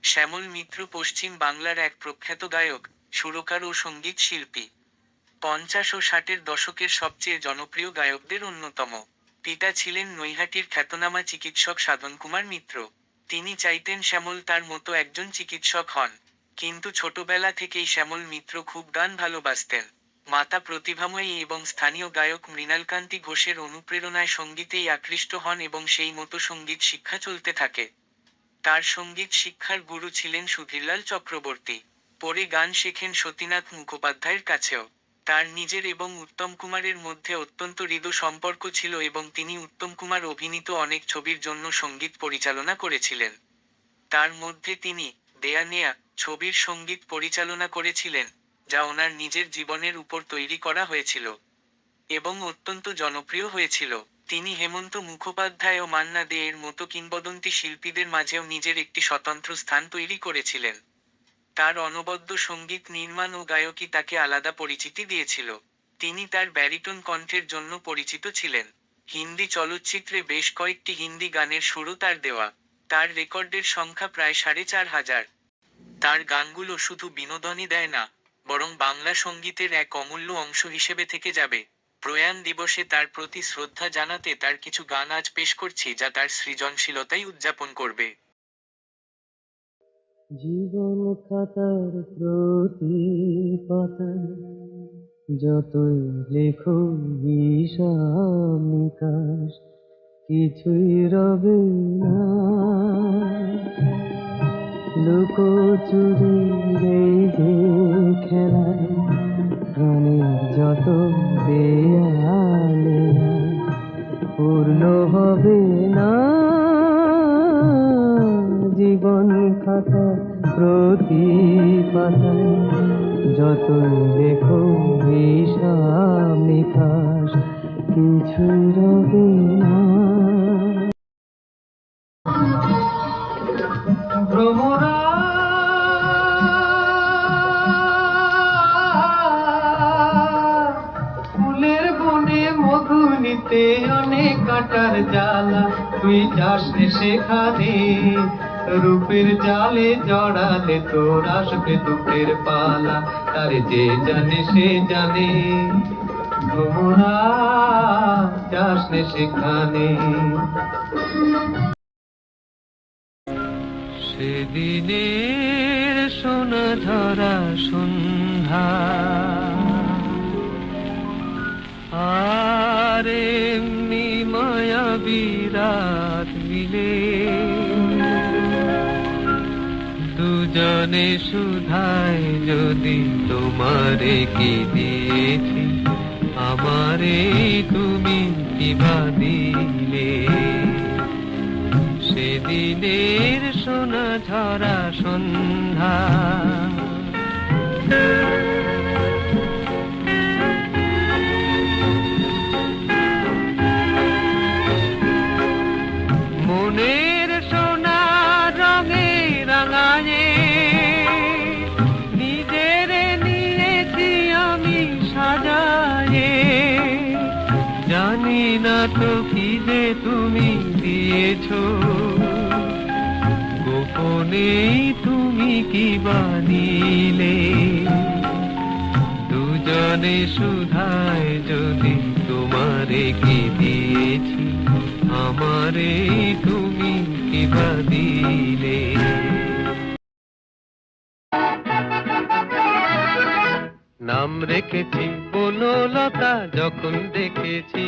শ্যামল মিত্র পশ্চিম বাংলার এক প্রখ্যাত গায়ক, সুরকার ও সঙ্গীত শিল্পী। 50 ও 60-এর দশকের সবচেয়ে জনপ্রিয় গায়কদের অন্যতম। পিতা ছিলেন নৈহাটির খ্যাতনামা চিকিৎসক সাধনকুমার মিত্র। তিনি চাইতেন শ্যামল তার মতো একজন চিকিৎসক হন। কিন্তু ছোটবেলা থেকেই শ্যামল মিত্র খুব গান ভালোবাসতেন। মাতা প্রতিভাময়ী এবং স্থানীয় গায়ক মৃণালকান্তি ঘোষের অনুপ্রেরণায় সঙ্গীতেই আকৃষ্ট হন এবং সেই মতো সঙ্গীত শিক্ষা চলতে থাকে। তার সঙ্গীত শিক্ষার গুরু ছিলেন সুধীরলাল চক্রবর্তী। পরে গান শেখেন সতীনাথ মুখোপাধ্যায়ের কাছেও। তার নিজের এবং উত্তম কুমারের মধ্যে অত্যন্ত হৃদ্য সম্পর্ক ছিল এবং তিনি উত্তম কুমার অভিনীত অনেক ছবির জন্য সঙ্গীত পরিচালনা করেছিলেন। তার মধ্যে তিনি দেয়া নেয়া ছবির সঙ্গীত পরিচালনা করেছিলেন, যা ওনার নিজের জীবনের উপর তৈরি করা হয়েছিল এবং অত্যন্ত জনপ্রিয় হয়েছিল। তিনি হেমন্ত মুখোপাধ্যায় ও মান্না দে এর মতো কিংবদন্তি শিল্পীদের মাঝেও নিজের একটি স্বতন্ত্র স্থান তৈরি করেছিলেন। তার অনবদ্য সঙ্গীত নির্মাণ ও গায়কী তাকে আলাদা পরিচিতি দিয়েছিল। তিনি তার ব্যারিটোন কণ্ঠের জন্য পরিচিত ছিলেন। হিন্দি চলচ্চিত্রে বেশ কয়েকটি হিন্দি গানের সুরও তার দেওয়া। তার রেকর্ডের সংখ্যা প্রায় 4500। তার গানগুলো শুধু বিনোদনই দেয় না, বরং বাংলা সঙ্গীতের এক অমূল্য অংশ হিসেবে থেকে যাবে। প্রয়াণ দিবসে তার প্রতি শ্রদ্ধা জানাতে তার কিছু গান আজ পেশ করছি, যা তার সৃজনশীলতাই উদযাপন করবে। জীবন খাতার প্রতি পাতায় যতই লেখো হিসাব নিকাশ, কিছুই রবে না। লুকোচুরি এই যে খেলায় প্রাণের যত দেয়ালে পূর্ণ হবে না। জীবন খাতা প্রতি পাতায় যতই লেখো হিসাব নিকাশ, কিছুই রবে না। ভ্রমরা ফুলের বনে মধু নিতে অনেক কাটার জ্বালা, তুই যাস সেখানে রূপের জালে জড়ালে তোর আসবে দুঃখের পালা। তার যে জানে সে জানে, ভ্রমরা যাস সেখানে। সেদিনের সোনা ঝরা সন্ধ্যা আর এমনি মায়াবী রাত মিলে দুজনে সুধায় যদি তোমারে কি দিয়েছি, আমারে তুমি কিবা দিলে। সেদিনের সোনা ঝরা সন্ধ্যা মনের সোনা রঙে রাঙায়ে নিজের নিয়েছি আমি সাজায়ে। জানি না তো কি যে তুমি দিয়েছো, গোপনেই তুমি কি বানিলে। দুজনে সুধায় যদি তোমারে কি দিয়েছি, আমারে তুমি কি দিলে। নাম রেখেছি বনলতা যখন দেখেছি,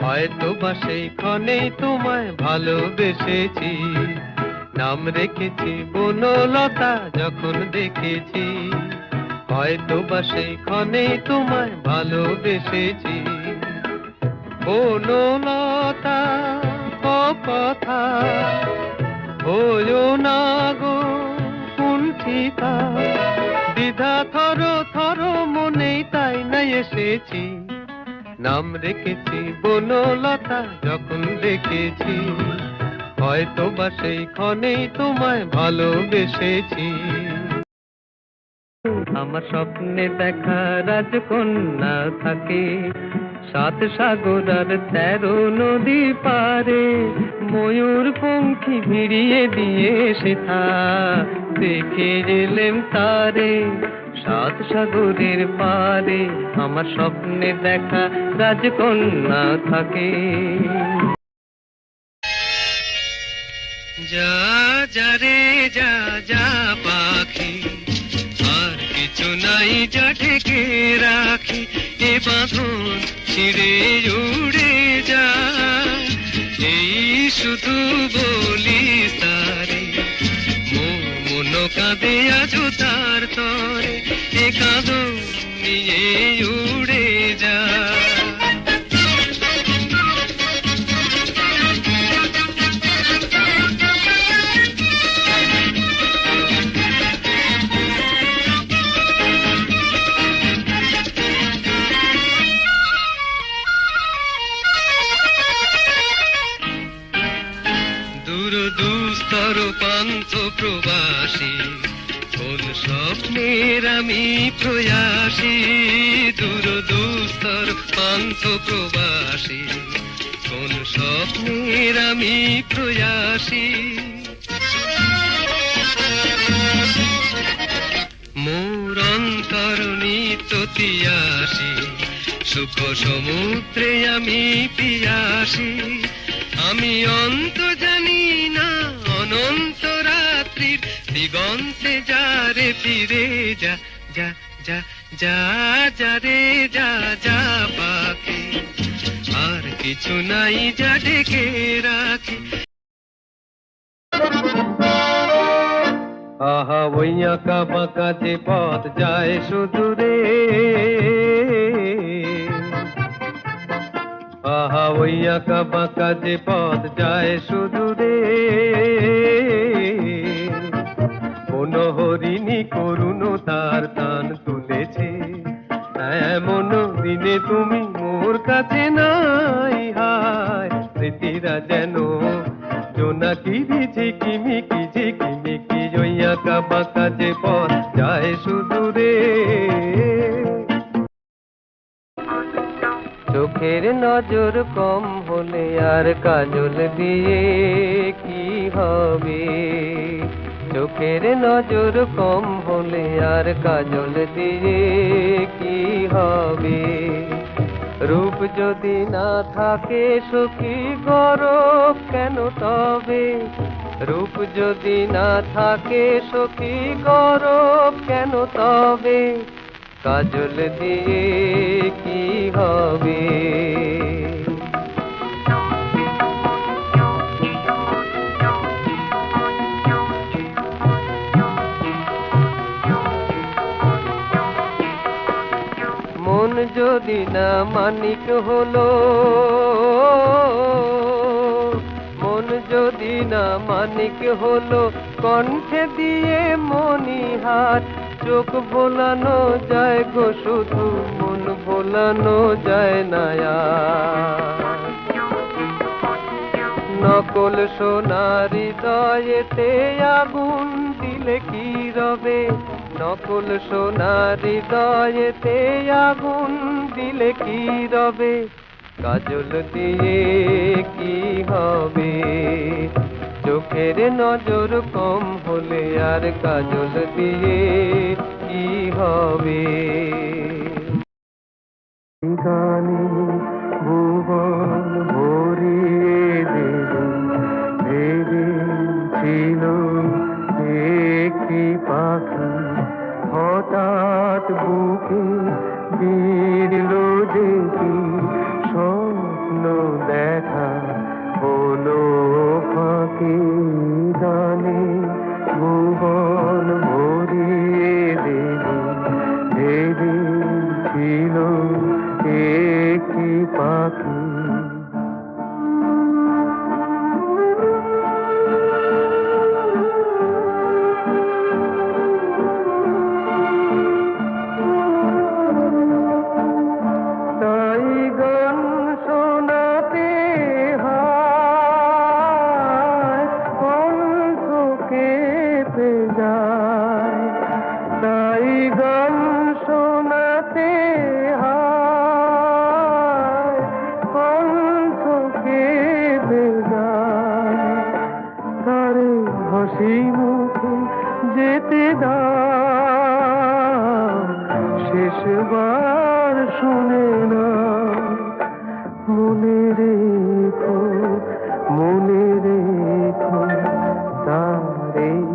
হয়তো বা সেই ক্ষণেই তোমায় ভালোবেসেছি। নাম রেখেছি বনলতা যখন দেখেছি, হয়তো বা সেই ক্ষণেই তোমায় ভালোবেসেছি। বনলতা কথা হয়ো না গো কুণ্ঠিতা, দ্বিধা থর থর মনেই তাই না এসেছি। নাম রেখেছি বনলতা যখন দেখেছি, হয়তো বা সেই ক্ষণেই তোমায় ভালোবেসেছি। আমার স্বপ্নে দেখা রাজকন্যা থাকে, সাত সাগর আর 13 নদী পারে, ময়ূর পঙ্খী ভিড়িয়ে দিয়ে সেথা দেখে এলেম তারে। সাত সাগরের পারে আমার স্বপ্নে দেখা রাজকন্যা থাকে। যা যা রে যা যা পাখি, আর কিছু নাই যা ঢেকে রাখি। এ বাঁধন ছিঁড়ে উড়ে যা, এই শুধু বলি তারে। মন কাঁদে আজো তার তরে, এ কাঁদন নিয়ে উড়ে যা। দুস্তর পান্থ প্রবাসী, কোন স্বপ্নের আমি প্রয়াসী। দুস্তর পান্থ প্রবাসী, কোন স্বপ্নের আমি প্রয়াসী। মোর অন্তর নিত্য তিয়াসী, সুখ সমুদ্রে আমি পিয়াসী। আমি অন্ত জানি না অনন্ত রাত্রির দিগন্তে যারে ফিরে যা যা যা যা যা রে যা যা পাখি, আর কিছু নাই যা ডেকে রাখি। আহা ওই আঁকা বাঁকা যে পথ যায় সুদূরে, আহা ওই আঁকা বাঁকা যে পথ যায় সুদূরে। কোন হরিণী করুণ তার টান তুলেছে, এমন দিনে তুমি মোর কাছে নাই। হায় স্মৃতিরা যেন জোনাকি ঝিকিমিকি ঝিকিমিকি, ওই আঁকা বাঁকা যে পথ যায় সুদূরে। চোখের নজর কম হলে আর কাজল দিয়ে কি হবে? চোখের নজর কম হলে আর কাজল দিয়ে কি হবে? রূপ যদি না থাকে সখী গরব কেন তবে? রূপ যদি না থাকে সখী গরব কেন তবে? কাজল দিয়ে কি হবে? মন যদি না মানিক হলো, মন যদি না মানিক হলো, কণ্ঠে দিয়ে মনিহার। চোখ ভোলানো যায় গো শুধু, মন ভোলানো যায় না আর। নকল সোনার হৃদয়েতে আগুন দিলে কি রবে? নকল সোনার হৃদয়েতে আগুন দিলে কি রবে? কাজল দিয়ে কি হবে? চোখের নজর কম হলে আর কাজল দিয়ে কি হবে? গানে ভুবন ভরিয়ে দেবে, ভেবেছিল একটি পাখি হঠাৎ বুকে বিড়ল দেখি। স্বপ্ন দেখা হলো ফাঁকি, গানে ভুবন ভরিয়ে দেবে, ভেবেছিল একটি পাখি। তাই গান শোনাতে হয়, কণ্ঠ কেঁপে যায়। তাই গান শোনাতে হয়, মুখে যেতে দাও, শেষবার শুনে না। মনে রেখো, মনে রেখো, তারে